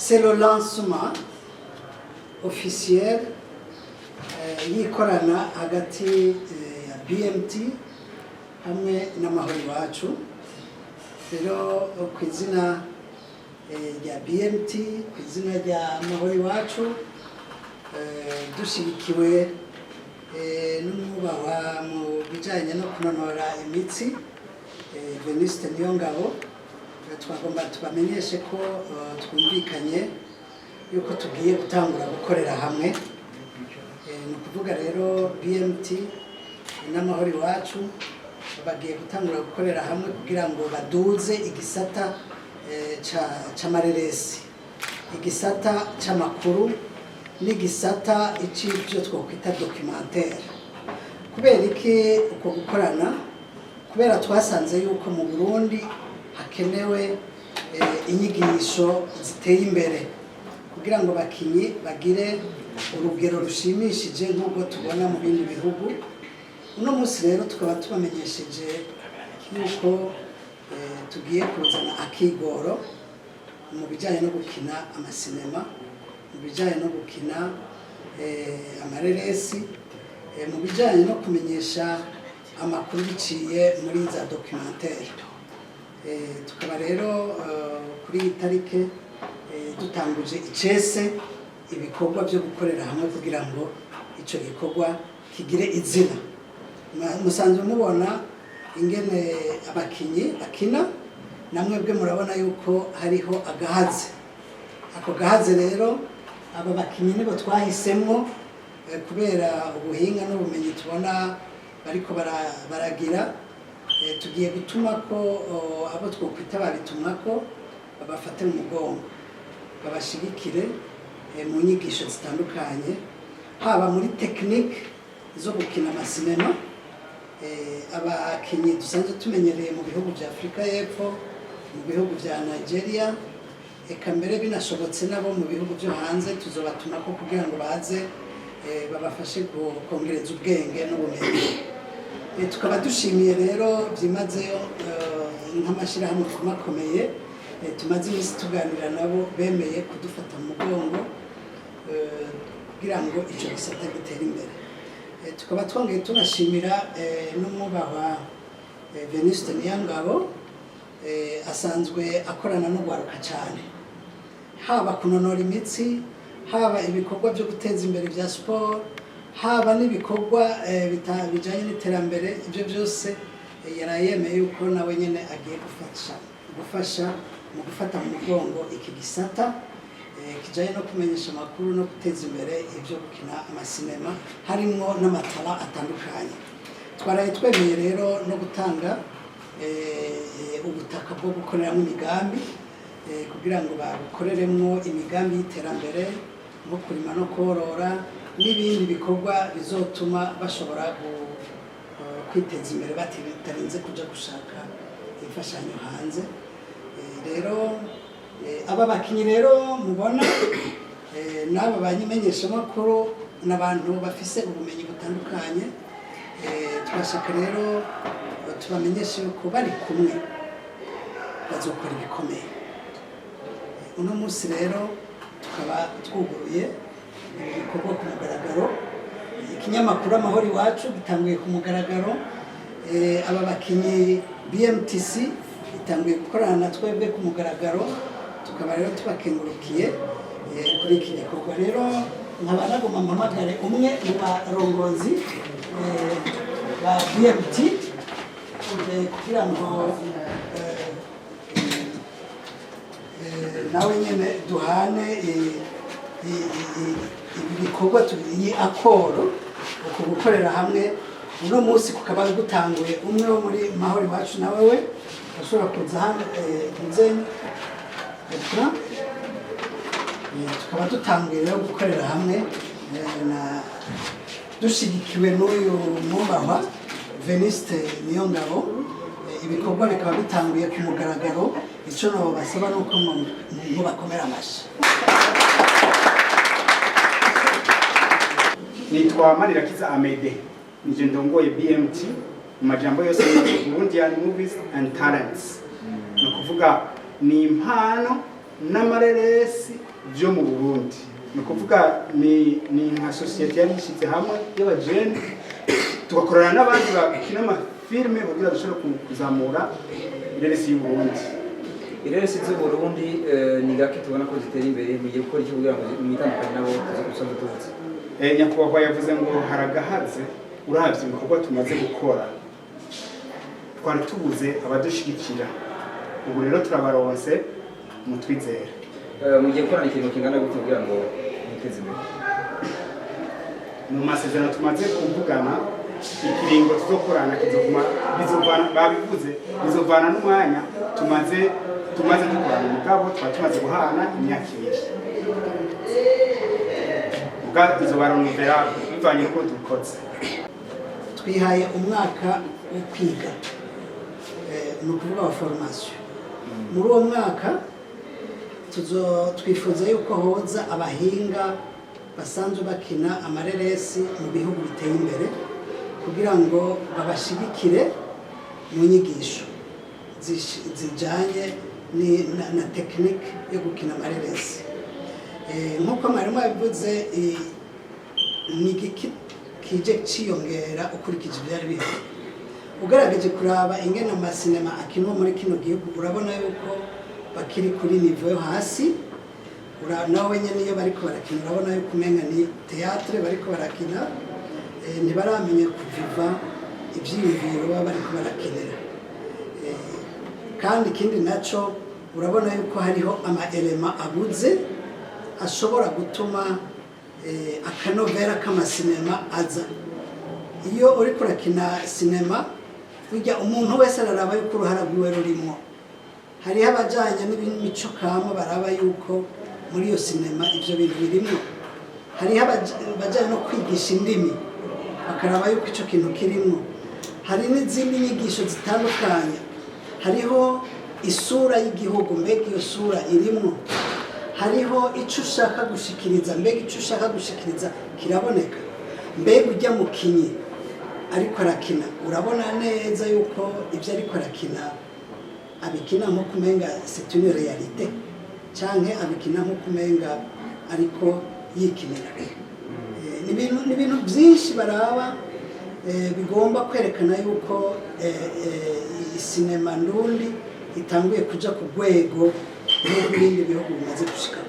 c'est le lancement officiel yikorana hagati ya BMT hamwe n'amahoro iwacu. Rero ku izina rya BMT, ku izina rya amahoro iwacu, dushigikiwe n'umwubaha mu bijanye no kunonora imitsi Venuste Niyongabo, twagomba tubamenyeshe ko twumvikanye yuko tugiye gutangura gukorera hamwe. Ni ukuvuga rero BMT n'amahoro iwacu bagiye gutangura gukorera hamwe kugira ngo baduze igisata c'amareresi, igisata c'amakuru n'igisata ic'ivyo twokwita documentaire. Kubera iki uko gukorana? Kubera twasanze yuko mu Burundi hakenewe inyigisho ziteye imbere kugira ngo bakinyi bagire urugero rushimishije nk'uko tubona mu bindi bihugu. Uno munsi rero tukaba tubamenyesheje yuko tugiye kuzana akigoro mu bijanye no gukina amasinema, mu bijanye no gukina amareresi, mu bijanye no kumenyesha amakuru biciye muri za documentaire. Tukaba rero kuri iyi tarike dutanguje icese ibikorwa byo gukorera hamwe kugira ngo ico gikorwa kigire izina. Musanzwe mubona ingene abakinyi bakina, namwe bwe murabona yuko hariho agahaze. Ako gahaze rero aba bakinyi nibo twahisemwo kubera ubuhinga n'ubumenyi tubona bariko baragira. Tugiye gutuma ko abo twokwita babitumwa ko babafate mu mugongo, babashigikire mu nyigisho zitandukanye, haba muri technique zo gukina amasinema. Abakinyi dusanzwe tumenyereye mu bihugu vya Afrika y'Epfo, mu bihugu vya Nigeria, eka mbere binashobotse nabo mu bihugu vyo hanze tuzobatuma ko kugira ngo baze babafashe kongereza ubwenge n'ubumenyi. Tukaba dushimiye rero byimazeyo nk'amashirahamwe makomeye tumaze imisi tuganira nabo, bemeye kudufata mu mugongo kugira ngo ico gisata gitere imbere. Tukaba twongeye tunashimira n'umwubaha Venuste Niyongabo asanzwe akorana n'ugwaruka cyane, haba kunonora imitsi, haba ibikorwa byo guteza imbere bya sport, haba n'ibikorwa bijanye n'iterambere. Ibyo byose yarayemeye yuko nawe nyene agiye gufasha mu gufata mu mugongo iki gisata kijanye no kumenyesha amakuru no guteza imbere ibyo gukina amasinema harimo n'amatara atandukanye. Twaraye twemeye rero no gutanga ubutaka bwo gukoreramo imigambi kugira ngo bakoreremo imigambi y'iterambere nko kurima no korora n'ibindi bikorwa bizotuma bashobora kwiteza imbere batarinze kuja gushaka imfashanyo hanze. Rero aba bakinyi rero mubona n'aba banyimenyesha makuru n'abantu bafise ubumenyi butandukanye, twashaka rero tubamenyeshe ko bari kumwe bazokora ibikomeye. Uno munsi rero tukaba twuguruye ibikorwa ku mugaragaro. Ikinyamakuru amahoro iwacu gitanguye ku mugaragaro. Aba bakinyi BMTC itanguye gukorana na twebwe ku mugaragaro, tukaba rero tubakengurukiye kuri iki gikorwa. Rero nkaba nagomba mpamagare umwe mu barongozi ba BMT kugira ngo nawe nyene duhane ibikorwa tubiye akoro uko gukorera hamwe. Uno munsi kukaba gutanguye umwe wo muri mahoro iwacu nawe we ashobora kuza hano muzenyi tukaba dutanguye rero gukorera hamwe na dushigikiwe n'uyu mwubahwa Venuste Niyongabo. Ibikorwa bikaba bitanguye ku mugaragaro. Ico no basaba nuko mu bakomera amashi. Nitwa Manirakiza Amede, nije ndongoye BMT mu majambo yose Burundian Movies and Talents. No kuvuga ni impano n'amareresi vyo mu Burundi ni kuvuga ni nka societe yari ishize hamwe y'abajene tugakorana n'abandi bakina amafilme kugira dushobore kuzamura ireresi y'u Burundi. Ireresi z'u Burundi ni gake tubona ko zitera imbere mugiye gukora iki kugira ngo mwitandukanye nabo tuzakusanzwe tuvuze. Nyakubahwa yavuze ngo haragahaze uravye ibikorwa tumaze gukora twari tubuze abadushigikira ubu rero turabaronse mutwizere. Mugiye gukorana ikintu kingana gute kugira ngo muteze imbere? Mu masezerano tumaze kuvugana ikiringo tuzokorana kizovuma bizovana babivuze bizovana n'umwanya tumaze dukorana mugabo tumaze guhana imyaka 2 mugabo tuzobaronera bivanye n'uko dukoze. Twihaye umwaka wo kwiga ni ukuvuga wa formation. Muri uwo mwaka twifuza yuko hoza abahinga basanzwe bakina amareresi mu bihugu biteye imbere kugira ngo babashigikire mu nyigisho zijanye na tekinike yo gukina amareresi. Nk'uko mwarimu yabivuze ni igiki kije ciyongera ukurikije ibyari bihari. Ugerageje kuraba ingene amasinema akinwa muri kino gihugu urabona yuko bakiri kuri niveau yo hasi. Nawe nyene iyo bariko barakina urabona yuko umenga ni théâtre bariko barakina ntibaramenye kuviva ivyiyumviro baba bariko barakinira. Kandi ikindi naco urabona yuko hariho ama element abuze ashobora gutuma akanovera k'amasinema aza. Iyo uriko urakina sinema burya umuntu wese araraba yuko uruhara rwiwe rurimo. Hariho abajanye n'imico kama baraba yuko muri iyo sinema ivyo bintu birimo. Hariho abajanye no kwigisha indimi bakaraba yuko ico kintu kirimo. Hari n'izindi nyigisho zitandukanye. Hariho isura y'igihugu mbega iyo sura irimo. Hariho ico ushaka gushikiriza mbega ico ushaka gushikiriza kiraboneka. Mbega ujya mu kinyi ariko arakina urabona neza yuko ibyo ariko arakina abikina nko kumenga c'est une réalité canke abikina nko kumenga ariko yikinira. Ni ibintu byinshi baraba bigomba kwerekana yuko sinema ndundi itanguye kuja ku rwego n'ibindi bihugu bimaze gushika.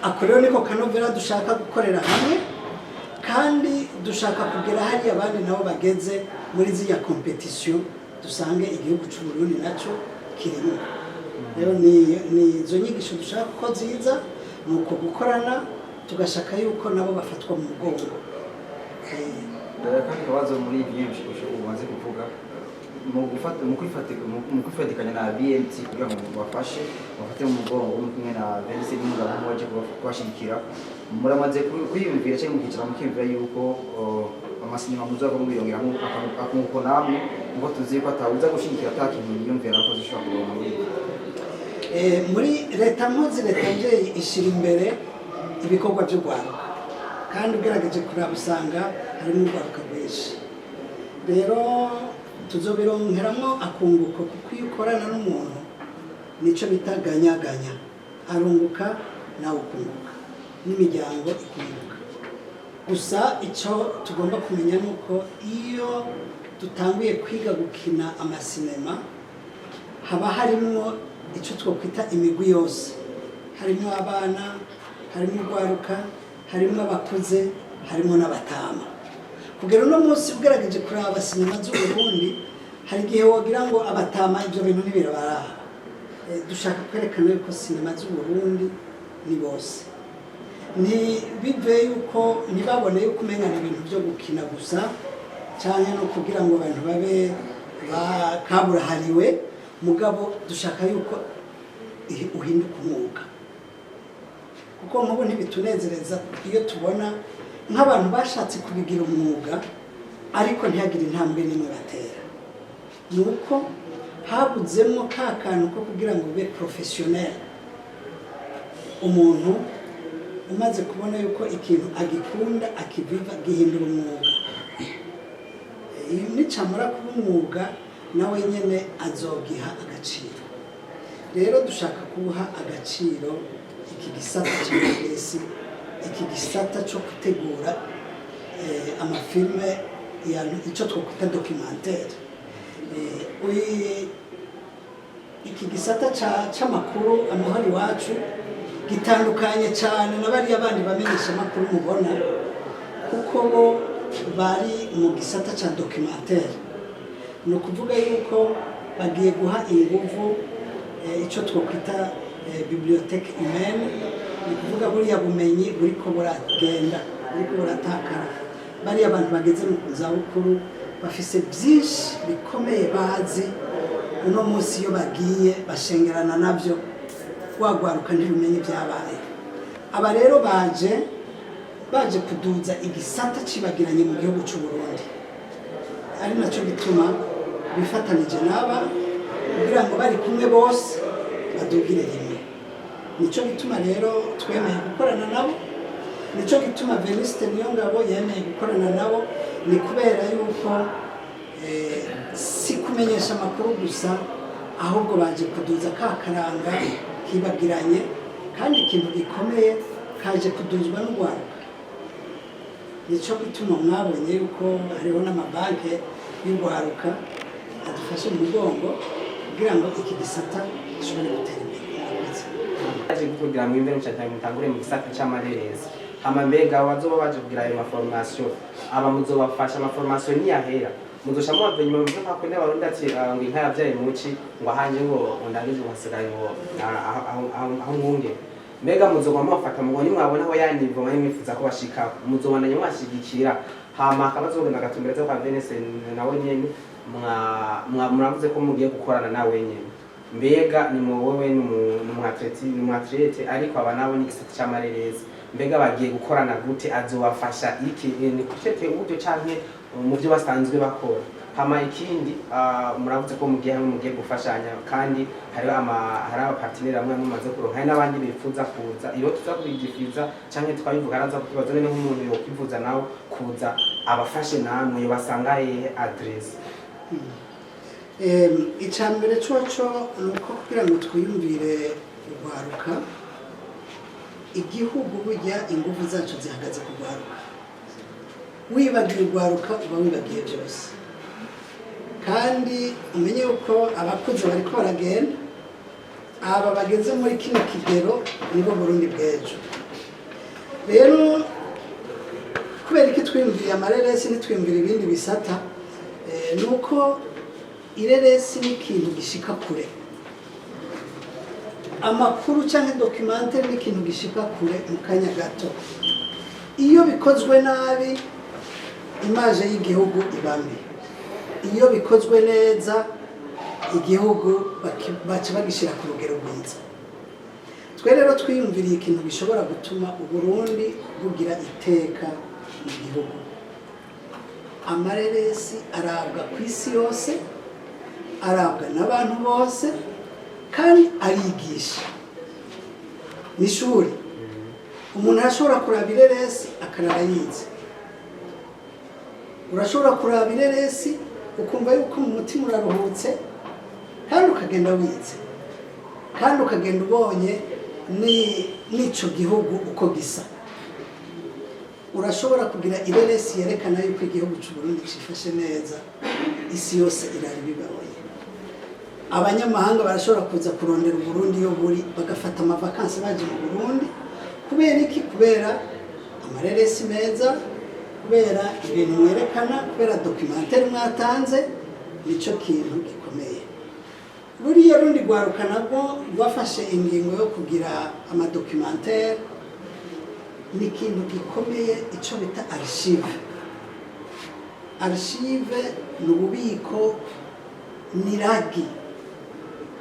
Ako rero niko kanovera dushaka gukorera hamwe kandi dushaka kugera hari abandi nabo bageze muri ziya competition dusange igihugu cy'u Burundi naco kirimo. Rero ni izo nyigisho dushaka ko ziza nuko gukorana tugashaka yuko nabo bafatwa mu mugongo. Kandi kabazo muri byinshi umaze kuvuga mu kwifatikanya na BMT kugira ngo bafashe bafate mu mugongo kumwe na Venise n'umugabo waje kubashigikira muramaze kwiyumvira cyangwa mukicara mukimvira yuko amasinema muzava mu biyongeramo akunguko namwe ngo tuzi ko atawuza gushigikira atakintu yiyumvira ko zishobora kuronka muri leta mpuzi leta nje ishira imbere ibikorwa byo Rwanda kandi ugerageje kuraba usanga harimo urwaruka rwinshi. Rero tuzobironkeramo akunguko kuko iyo ukorana n'umuntu nico bitaganyaganya arunguka nawe ukunguka n'imiryango ikunguka. Gusa icyo tugomba kumenya nuko iyo dutanguye kwiga gukina amasinema haba harimo icyo twokwita imigwi yose. Harimo abana, harimo urwaruka, harimo abakuze, harimo n'abatama. Kugera uno munsi ugerageje kuraba sinema z'u Burundi hari igihe wogira ngo abatama ibyo bintu ntibirabara. Dushaka kwerekana yuko sinema z'u Burundi ni bose. Ni bive yuko ntibabone yuko umenga ni ibintu byo gukina gusa cyane no kugira ngo abantu babe bakaburahariwe mugabo dushaka yuko uhinduka umwuga. Kuko nk'ubu ntibitunezereza iyo tubona nk'abantu bashatse kubigira umwuga ariko ntihagire intambwe n'imwe batera. Nuko habuzemo ka kantu ko kugira ngo ube professionnel. Umuntu umaze kubona yuko ikintu agikunda akiviva gihindura umwuga. Iyo nicamara kuba umwuga nawe nyene azogiha agaciro. Rero dushaka kuha agaciro iki gisata cy'amareresi, iki gisata cyo gutegura amafilme icyo twakwita documentaire. Iki gisata cy'amakuru Amahoro Iwacu gitandukanye cyane na bariya bandi bamenyesha amakuru mubona, kuko bo bari mu gisata cya documentaire. Ni ukuvuga yuko bagiye guha inguvu icyo twakwita bibliothèque humaine, ni ukuvuga buriya bumenyi buriko buragenda, buriko buratakara. Bariya abantu bageze mu zabukuru bafise byinshi bikomeye bazi, uno munsi iyo bagiye bashengerana nabyo, wagwaruka ntibimenye byabaye. Aba rero baje kuduza igisata cibagiranye mu gihugu cy'u Burundi, ari nacyo gituma bifatanije n'aba kugira ngo bari kumwe bose badugire rimwe. Nicyo gituma rero twemeye gukorana nabo, nicyo gituma Venuste Niyongabo yemeye gukorana nabo. Ni kubera yuko si kumenyesha amakuru gusa, ahubwo baje kuduza ka karanga kibagiranye, kandi ikintu gikomeye kaje kuduzwa n'urwaruka. Nicyo gituma mwabonye yuko hariho n'amabanki y'urwaruka adufashe mu mugongo kugira ngo iki gisata gishobore gutera imbere. Aje kugira ngo imbere mutangure mu gisata cy'amareresi, hama mbega wazoba baje kugira ayo maformation, aba muzobafasha amaformation ni yahera, muzosha muva nyuma mvuga ko kwenda barundi ati ngo inka yavyaye muci ngo ahanje ngo ndangije guhasigaye ngo aho ngunge. Mbega muzogwa mufata mubonye mwabona aho yanivo mwe mwifuza ko bashika, muzobandanya mwashigikira, hama akabazogenda gatumbereza kwa Venuste nawe nyene muravuze ko mugiye gukorana nawe nyene. Mbega ni wowe n'umwatlete ariko aba nabo ni gisata cy'amareresi, mbega bagiye gukorana gute, azobafasha iki ni kutete uburyo canke mu byo basanzwe bakora? Hama ikindi muravuze ko mugiye gufashanya, kandi hari abapartenere amwe mumaze kuronka, hari n'abandi bifuza kuza. Iyo tuza kubigifiza canke twabivuga araza kutubaza none nk'umuntu yo kwivuza nawe kuza abafashe namwe basanga hehe adresse? Icambere coco nuko kugira ngo twiyumvire urwaruka, igihugu burya ingufu zacu zihagaze ku rwaruka. Wibagiye urwaruka uba wibagiye byose, kandi umenye uko abakuze bariko baragenda, aba bageze muri kino kigero nibo Burundi bw'ejo. Rero kubera iki twiyumviriye amareresi ntitwiyumvire ibindi bisata, nuko ireresi ni ikintu gishika kure, amakuru cyangwa documentaire ni ikintu gishika kure mu kanya gato. Iyo bikozwe nabi imaje y'igihugu ibambi, iyo bikozwe neza igihugu baca bagishira ku rugero rwiza. Twe rero twiyumviriye ikintu gishobora gutuma Uburundi bugira iteka mu gihugu. Amareresi arabwa ku isi yose, arabwa n'abantu bose, kandi arigisha. N'ishuri umuntu arashobora kuraba ireresi akarara yize, urashobora kuraba ireresi ukumva yuko mu mutima uraruhutse, kandi ukagenda wize, kandi ukagenda ubonye n'ico gihugu uko gisa. Urashobora kugira ireresi yerekana yuko igihugu cy'u Burundi cifashe neza, isi yose irari bibabonye. Abanyamahanga barashobora kuza kurondera Burundi yo buri, bagafata amavakansi baje mu Burundi. Kubera iki? Kubera amareresi meza, kubera ibintu mwerekana, kubera documentaire mwatanze. Nico kintu gikomeye. Buriya rundi rwaruka nabwo rwafashe ingingo yo kugira amadocumentaire, ni ikintu gikomeye ico bita archive. Archive ni ububiko, ni ragi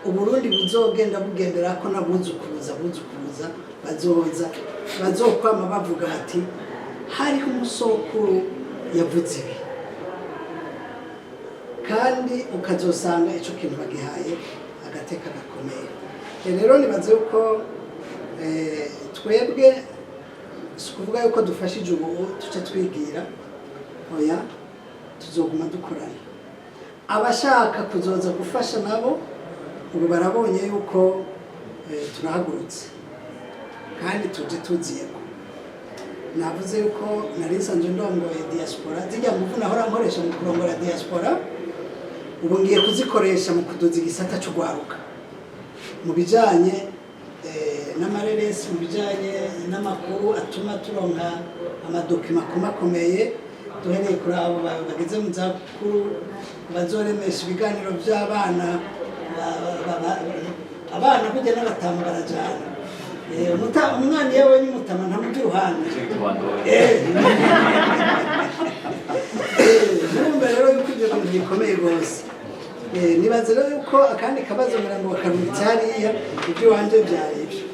Uburundi buzogenda bugenderako n'abuzukuruza bazokwama bavuga ati hariho umusokuru yavuze ibi, kandi ukazosanga ico kintu bagihaye agateka gakomeye. Rero nibaze yuko twebwe kuvuga yuko dufashije ubu tuca twigira, oya, tuzoguma dukorana. Abashaka kuzoza gufasha nabo ubu barabonye yuko turahagurutse, kandi tuje tuziyeko. Navuze yuko nari nsanzwe ndongoye diaspora, zijya ngufu nahora nkoresha mu kurongora diaspora, ubu ngiye kuzikoresha mu kuduza igisata cyo gwaruka mu bijanye n'amareresi, mu bijanye n'amakuru atuma turonka amadokima akomeye, duhereye kuri abo bageze mu zakuru bazoremesha ibiganiro by'abana, abana kujya n'abatama barajana. Umwana yewe n'umutama ntamuti ruhande. Numva rero yuko ibyo bintu bikomeye rwose. Nibaze rero yuko akandi kabazo ngira ngo bakarutse hariya ibyo wanje byari ibyo.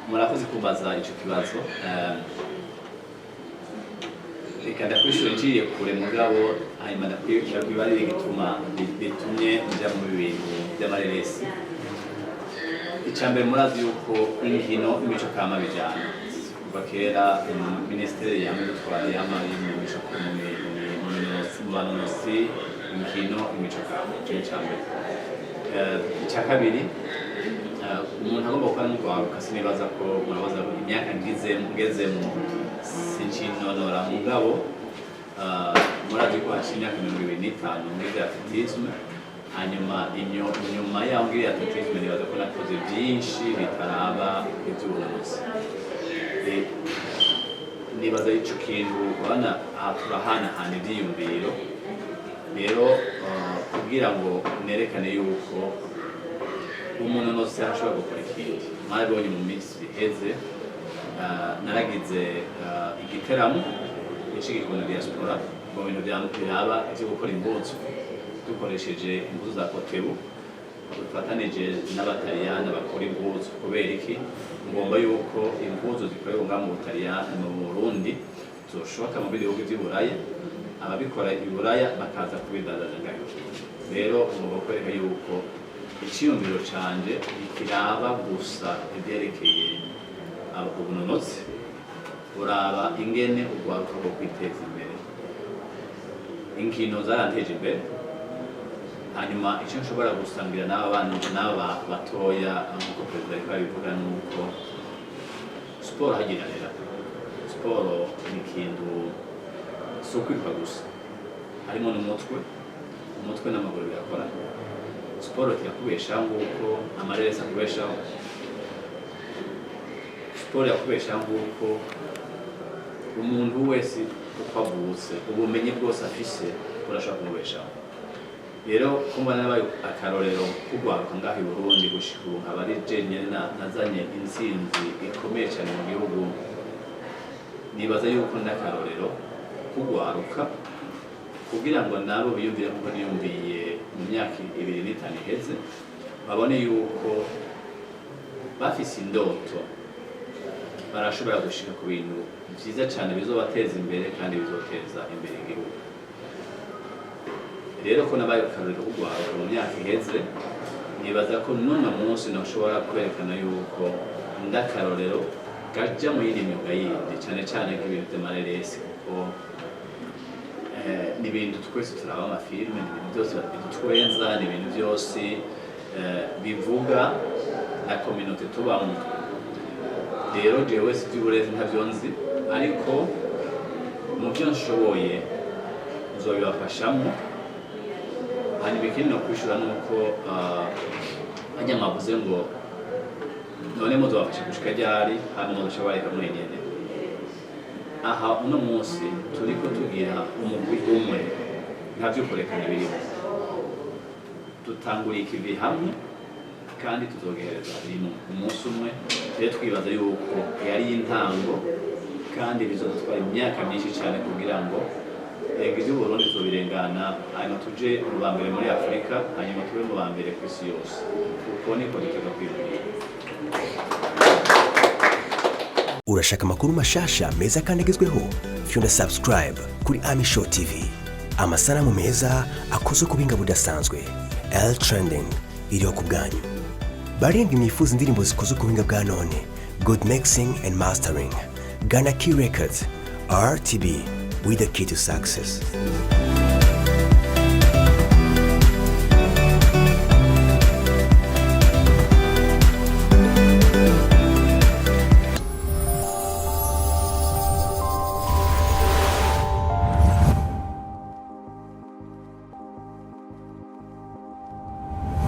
Murakoze kubaza icyo kibazo. Reka ndakwishura ngiye kure mugabo hanyuma ndakwishura kwibarire gituma bitumye njya mu bintu by'amareresi. Icyambere murazi yuko inkino imico kama bijana kuva kera ministeri yamutwara yamaye mu mico mu banonosi inkino imico kama cyambere. Icya kabiri umuntu agomba gukora n'urwaruka sinibaza ko murabaza imyaka ngezemo sincinonora mugabo murazi ko hashize imyaka 25 muri atletisme. Hanyuma inyuma yaho ngiye atletisme nibaza ko nakoze byinshi bitaraba iby'ubunozi. Nibaza icyo kintu ubona turahana ibyiyumviro rero kugira ngo nerekane yuko umuntu wese ashobora gukora ikindi. Mwabonye mu minsi iheze naragize igiteramo cy'igikoni diaspora mu bintu byaba byo gukora imbuto dukoresheje imbuto za Kotebu, dufatanije n'abataliyani bakora imbuto. Kubera iki ngomba yuko imbuto zikorerwa mu Butaliyani mu Burundi zoshoka mu bihugu by'Iburaya, ababikora i Buraya bakaza kubidandaza ngaho. Rero ngomba kwereka yuko icyiyumviro canje kiraba gusa ibyerekeye ubunonotsi, uraba ingene urwaruka rwo kwiteza imbere. Inkino zaranteje imbere, hanyuma icyo nshobora gusangira n'aba batoya nk'uko perezida ariko abivuga ni uko siporo hagiranira. Siporo ni ikintu si ukwitwa gusa, harimo n'umutwe n'amaguru birakorana. Siporo irakubeshaho nk'uko amareresi akubeshaho, siporo yakubeshaho nk'uko umuntu wese uko avutse ubumenyi bwose afise burashobora kumubeshaho. Rero kumva nabaye akarorero kugwaruka ngaho i Burundi gushika ubu nkaba ari jenyine nazanye intsinzi ikomeye cyane mu gihugu. Nibaza yuko ndakarorero kugwaruka kugira ngo nabo biyumvire kuko niyumviye mu myaka 25 iheze, babone yuko bafise indoto barashobora gushika ku bintu byiza cyane bizobateza imbere kandi bizoteza imbere igihugu. Rero ko nabaye akarorero kugwaruka mu myaka iheze, nibaza ko n'uno munsi nashobora kwerekana yuko ndakarorero gajya mu yindi myuga yindi cyane cyane nk'ibintu by'amareresi kuko ni ibintu twese turaba amafilime, ni ibintu byose bitwenza, ni ibintu byose bivuga na community tubamo. Rero jewe si by'uburezi ntabyo nzi, ariko mu byo nshoboye nzobibafashamo. Hanyuma ikindi no kwishura nuko hajya mwavuze ngo none muzobafasha gushika ryari hanyuma mudashobora mwenyene. Aha uno munsi turiko tugira umugwi umwe nta byo kurekana birimo, tutanguriye ikivi hamwe kandi tuzogereza rimwe umunsi umwe. Rero twibaza yuko yari intango kandi bizotwara imyaka myinshi cyane kugira ngo igihugu Burundi tuzobirengana, hanyuma tuje mu bambere muri Afurika, hanyuma tube mu bambere ku isi yose. Uko niko dutega kwibwira. Urashaka amakuru mashasha meza kandi agezweho? Fyunda subscribe kuri Ami Show TV. Amasanamu meza akoze ku binga budasanzwe. L Trending iriho ku bwanyu. Barindwi mwifuza indirimbo zikoze ku binga bwa none. Good mixing and mastering. Ghana Key Records. RTB with the key to success.